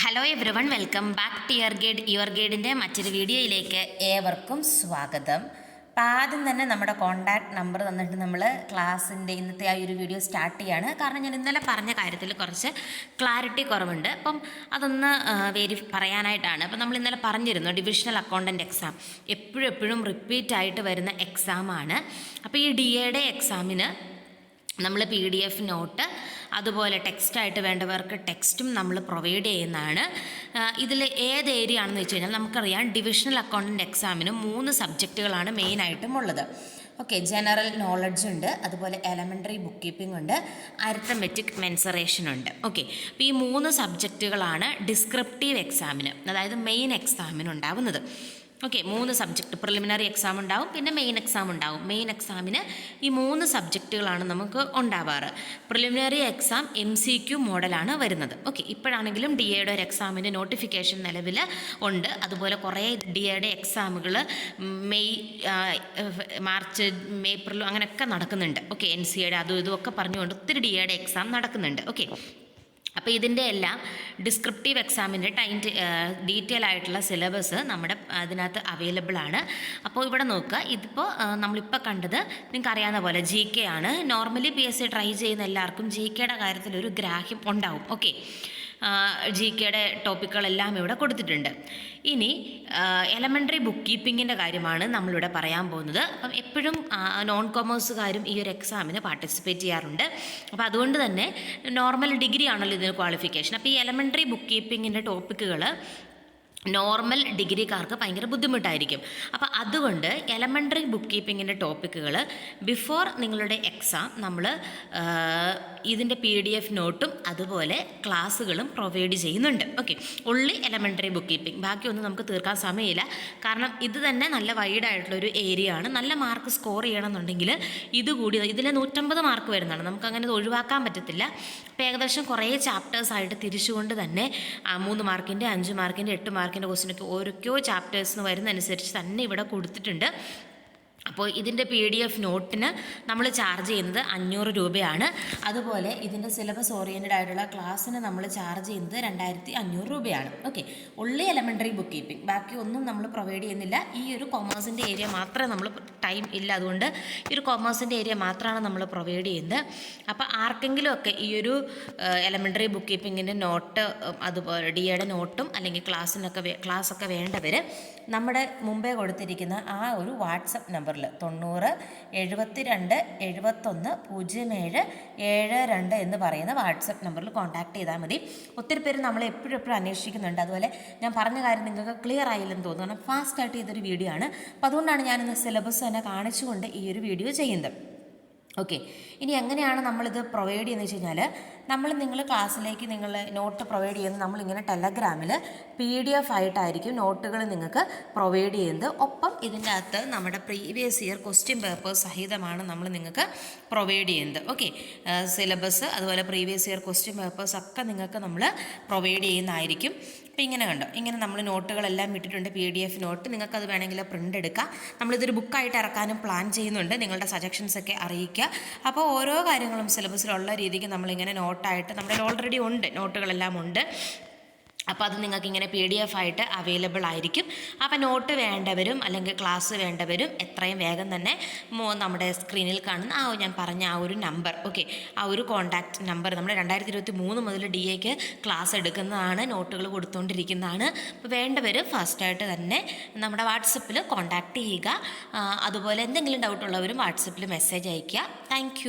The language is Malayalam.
Hello everyone, welcome back to your ഗൈഡിൻ്റെ മറ്റൊരു വീഡിയോയിലേക്ക് ഏവർക്കും സ്വാഗതം. അപ്പോൾ ആദ്യം തന്നെ നമ്മുടെ കോൺടാക്റ്റ് നമ്പർ തന്നിട്ട് നമ്മൾ ക്ലാസ്സിൻ്റെ ഇന്നത്തെ ആ ഒരു വീഡിയോ സ്റ്റാർട്ട് ചെയ്യാണ്. കാരണം ഞാൻ ഇന്നലെ പറഞ്ഞ കാര്യത്തിൽ കുറച്ച് ക്ലാരിറ്റി കുറവുണ്ട്. അപ്പം അതൊന്ന് പറയാനായിട്ടാണ്. അപ്പം നമ്മൾ ഇന്നലെ പറഞ്ഞിരുന്നു ഡിവിഷണൽ അക്കൗണ്ടൻറ്റ് എക്സാം എപ്പോഴും റിപ്പീറ്റ് ആയിട്ട് വരുന്ന എക്സാമാണ്. അപ്പോൾ ഈ DA എക്സാമിന് നമ്മൾ PDF നോട്ട് അതുപോലെ ടെക്സ്റ്റായിട്ട് വേണ്ടവർക്ക് ടെക്സ്റ്റും നമ്മൾ പ്രൊവൈഡ് ചെയ്യുന്നതാണ്. ഇതിൽ ഏത് ഏരിയ ആണെന്ന് വെച്ച് കഴിഞ്ഞാൽ നമുക്കറിയാം ഡിവിഷണൽ അക്കൗണ്ടൻറ്റ് എക്സാമിന് 3 സബ്ജക്റ്റുകളാണ് മെയിനായിട്ടും ഉള്ളത്. ഓക്കെ, ജനറൽ നോളജ് ഉണ്ട്, അതുപോലെ എലമെൻ്ററി ബുക്ക് കീപ്പിംഗ് ഉണ്ട്, അരിത്തമെറ്റിക് മെൻസറേഷൻ ഉണ്ട്. ഓക്കെ, അപ്പോൾ ഈ 3 സബ്ജക്റ്റുകളാണ് ഡിസ്ക്രിപ്റ്റീവ് എക്സാമിന്, അതായത് മെയിൻ എക്സാമിന് ഉണ്ടാവുന്നത്. ഓക്കെ, 3 സബ്ജക്റ്റ് പ്രിലിമിനറി എക്സാം ഉണ്ടാവും, പിന്നെ മെയിൻ എക്സാം ഉണ്ടാവും. മെയിൻ എക്സാമിന് ഈ 3 സബ്ജക്റ്റുകളാണ് നമുക്ക് ഉണ്ടാവാറ്. പ്രിലിമിനറി എക്സാം MCQ മോഡലാണ് വരുന്നത്. ഓക്കെ, ഇപ്പോഴാണെങ്കിലും DA ഒരു എക്സാമിൻ്റെ നോട്ടിഫിക്കേഷൻ നിലവിൽ ഉണ്ട്. അതുപോലെ കുറേ DA എക്സാമുകൾ മാർച്ച് ഏപ്രിലും അങ്ങനെയൊക്കെ നടക്കുന്നുണ്ട്. ഓക്കെ, NCA അതും ഇതുമൊക്കെ പറഞ്ഞുകൊണ്ട് ഒത്തിരി DA എക്സാം നടക്കുന്നുണ്ട്. ഓക്കെ, അപ്പോൾ ഇതിൻ്റെ എല്ലാം ഡിസ്ക്രിപ്റ്റീവ് എക്സാമിൻ്റെ ഡീറ്റെയിൽ ആയിട്ടുള്ള സിലബസ് നമ്മുടെ അതിനകത്ത് അവൈലബിൾ ആണ്. അപ്പോൾ ഇവിടെ നോക്കുക, ഇതിപ്പോൾ നമ്മളിപ്പോൾ കണ്ടത് നിങ്ങൾക്ക് അറിയാവുന്ന പോലെ GK ആണ്. നോർമലി PSC ട്രൈ ചെയ്യുന്ന എല്ലാവർക്കും GKയുടെ കാര്യത്തിൽ ഒരു ഗ്രാഹ്യം ഉണ്ടാവും. ഓക്കെ, GKയുടെ ടോപ്പിക്കുകളെല്ലാം ഇവിടെ കൊടുത്തിട്ടുണ്ട്. ഇനി എലമെൻ്ററി ബുക്ക് കീപ്പിങ്ങിൻ്റെ കാര്യമാണ് നമ്മളിവിടെ പറയാൻ പോകുന്നത്. അപ്പം എപ്പോഴും നോൺ കൊമേഴ്സുകാരും ഈ ഒരു എക്സാമിന് പാർട്ടിസിപ്പേറ്റ് ചെയ്യാറുണ്ട്. അപ്പോൾ അതുകൊണ്ട് തന്നെ നോർമൽ ഡിഗ്രി ആണല്ലോ ഇതിന് ക്വാളിഫിക്കേഷൻ. അപ്പോൾ ഈ എലമെൻ്ററി ബുക്ക് കീപ്പിങ്ങിൻ്റെ ടോപ്പിക്കുകൾ നോർമൽ ഡിഗ്രിക്കാർക്ക് ഭയങ്കര ബുദ്ധിമുട്ടായിരിക്കും. അപ്പോൾ അതുകൊണ്ട് എലമെൻ്ററി ബുക്ക് കീപ്പിങ്ങിൻ്റെ ടോപ്പിക്കുകൾ ബിഫോർ നിങ്ങളുടെ എക്സാം നമ്മൾ ഇതിൻ്റെ PDF നോട്ടും അതുപോലെ ക്ലാസ്സുകളും പ്രൊവൈഡ് ചെയ്യുന്നുണ്ട്. ഓക്കെ, ഉള്ളി എലമെൻ്ററി ബുക്ക് കീപ്പിംഗ്, ബാക്കിയൊന്നും നമുക്ക് തീർക്കാൻ സമയമില്ല. കാരണം ഇത് തന്നെ നല്ല വൈഡായിട്ടുള്ളൊരു ഏരിയ ആണ്. നല്ല മാർക്ക് സ്കോർ ചെയ്യണമെന്നുണ്ടെങ്കിൽ ഇതുകൂടി ഇതിൽ 150 മാർക്ക് വരുന്നതാണ്, നമുക്കങ്ങനെ ഒഴിവാക്കാൻ പറ്റത്തില്ല. അപ്പോൾ ഏകദേശം കുറേ ചാപ്റ്റേഴ്സായിട്ട് തിരിച്ചുകൊണ്ട് തന്നെ 3 മാർക്കിൻ്റെ 5 മാർക്കിൻ്റെ 8 മാർക്കിൻ്റെ ക്വസ്റ്റ്യനൊക്കെ ഓരോക്കോ ചാപ്റ്റേഴ്സിന് വരുന്നതനുസരിച്ച് തന്നെ ഇവിടെ കൊടുത്തിട്ടുണ്ട്. അപ്പോൾ ഇതിൻ്റെ PDF നോട്ടിന് നമ്മൾ ചാർജ് ചെയ്യുന്നത് 500 രൂപയാണ്. അതുപോലെ ഇതിൻ്റെ സിലബസ് ഓറിയൻറ്റഡ് ആയിട്ടുള്ള ക്ലാസ്സിന് നമ്മൾ ചാർജ് ചെയ്യുന്നത് 2500 രൂപയാണ്. ഓക്കെ, ഉള്ളി എലമെൻ്ററി ബുക്ക് കീപ്പിംഗ്, ബാക്കി ഒന്നും നമ്മൾ പ്രൊവൈഡ് ചെയ്യുന്നില്ല. ഈ ഒരു കൊമേഴ്സിൻ്റെ ഏരിയ മാത്രമേ നമ്മൾ ടൈം ഇല്ല, അതുകൊണ്ട് ഈ ഒരു കൊമേഴ്സിൻ്റെ ഏരിയ മാത്രമാണ് നമ്മൾ പ്രൊവൈഡ് ചെയ്യുന്നത്. അപ്പോൾ ആർക്കെങ്കിലും ഒക്കെ ഈ ഒരു എലമെൻ്ററി ബുക്ക് കീപ്പിങ്ങിൻ്റെ നോട്ട് അതുപോലെ DA നോട്ടും അല്ലെങ്കിൽ ക്ലാസ്സൊക്കെ വേണ്ടവർ നമ്മുടെ മുമ്പേ കൊടുത്തിരിക്കുന്ന ആ ഒരു വാട്സപ്പ് നമ്പറിൽ 90 72 71 07 72 എന്ന് പറയുന്ന വാട്സപ്പ് നമ്പറിൽ കോൺടാക്ട് ചെയ്താൽ മതി. ഒത്തിരി പേര് നമ്മളെ എപ്പോഴും അന്വേഷിക്കുന്നുണ്ട്. അതുപോലെ ഞാൻ പറഞ്ഞ കാര്യം നിങ്ങൾക്ക് ക്ലിയർ ആയില്ലെന്ന് തോന്നുന്നു, കാരണം ഫാസ്റ്റായിട്ട് ഇതൊരു വീഡിയോ ആണ്. അപ്പോൾ അതുകൊണ്ടാണ് ഞാനിന്ന് സിലബസ് തന്നെ കാണിച്ചുകൊണ്ട് ഈ ഒരു വീഡിയോ ചെയ്യുന്നത്. ഓക്കെ, ഇനി എങ്ങനെയാണ് നമ്മളിത് പ്രൊവൈഡ് ചെയ്യുന്നത് വെച്ച് കഴിഞ്ഞാൽ, നിങ്ങൾ ക്ലാസ്സിലേക്ക് നിങ്ങൾ നോട്ട് പ്രൊവൈഡ് ചെയ്യുന്നത് നമ്മളിങ്ങനെ ടെലഗ്രാമിൽ PDF ആയിട്ടായിരിക്കും നോട്ടുകൾ നിങ്ങൾക്ക് പ്രൊവൈഡ് ചെയ്യുന്നത്. ഒപ്പം ഇതിൻ്റെ അകത്ത് നമ്മുടെ പ്രീവിയസ് ഇയർ ക്വസ്റ്റ്യൻ പേപ്പേഴ്സ് സഹിതമാണ് നമ്മൾ നിങ്ങൾക്ക് പ്രൊവൈഡ് ചെയ്യുന്നത്. ഓക്കെ, സിലബസ് അതുപോലെ പ്രീവിയസ് ഇയർ ക്വസ്റ്റ്യൻ പേപ്പേഴ്സ് ഒക്കെ നിങ്ങൾക്ക് നമ്മൾ പ്രൊവൈഡ് ചെയ്യുന്നതായിരിക്കും. അപ്പോൾ ഇങ്ങനെ കണ്ടോ, ഇങ്ങനെ നമ്മൾ നോട്ടുകളെല്ലാം ഇട്ടിട്ടുണ്ട്, PDF നോട്ട്. നിങ്ങൾക്കത് വേണമെങ്കിൽ പ്രിൻ്റ് എടുക്കാം. നമ്മളിതൊരു ബുക്കായിട്ട് ഇറക്കാനും പ്ലാൻ ചെയ്യുന്നുണ്ട്. നിങ്ങളുടെ സജഷൻസൊക്കെ അറിയിക്കുക. അപ്പോൾ ഓരോ കാര്യങ്ങളും സിലബസിലുള്ള രീതിക്ക് നമ്മളിങ്ങനെ നോട്ടായിട്ട് നമ്മുടെ ഓൾറെഡി ഉണ്ട്, നോട്ടുകളെല്ലാം ഉണ്ട്. അപ്പോൾ അത് നിങ്ങൾക്ക് ഇങ്ങനെ PDF ആയിട്ട് അവൈലബിൾ ആയിരിക്കും. അപ്പോൾ നോട്ട് വേണ്ടവരും അല്ലെങ്കിൽ ക്ലാസ് വേണ്ടവരും എത്രയും വേഗം തന്നെ നമ്മുടെ സ്ക്രീനിൽ കാണുന്ന ഞാൻ പറഞ്ഞ ആ ഒരു നമ്പർ, ഓക്കെ, ആ ഒരു കോൺടാക്റ്റ് നമ്പർ, നമ്മൾ 2023 മുതൽ DAക്ക് ക്ലാസ് എടുക്കുന്നതാണ്, നോട്ടുകൾ കൊടുത്തുകൊണ്ടിരിക്കുന്നതാണ്. അപ്പോൾ വേണ്ടവർ ഫാസ്റ്റായിട്ട് തന്നെ നമ്മുടെ വാട്സപ്പിൽ കോൺടാക്റ്റ് ചെയ്യുക. അതുപോലെ എന്തെങ്കിലും ഡൗട്ടുള്ളവരും വാട്സപ്പിൽ മെസ്സേജ് അയയ്ക്കുക. താങ്ക്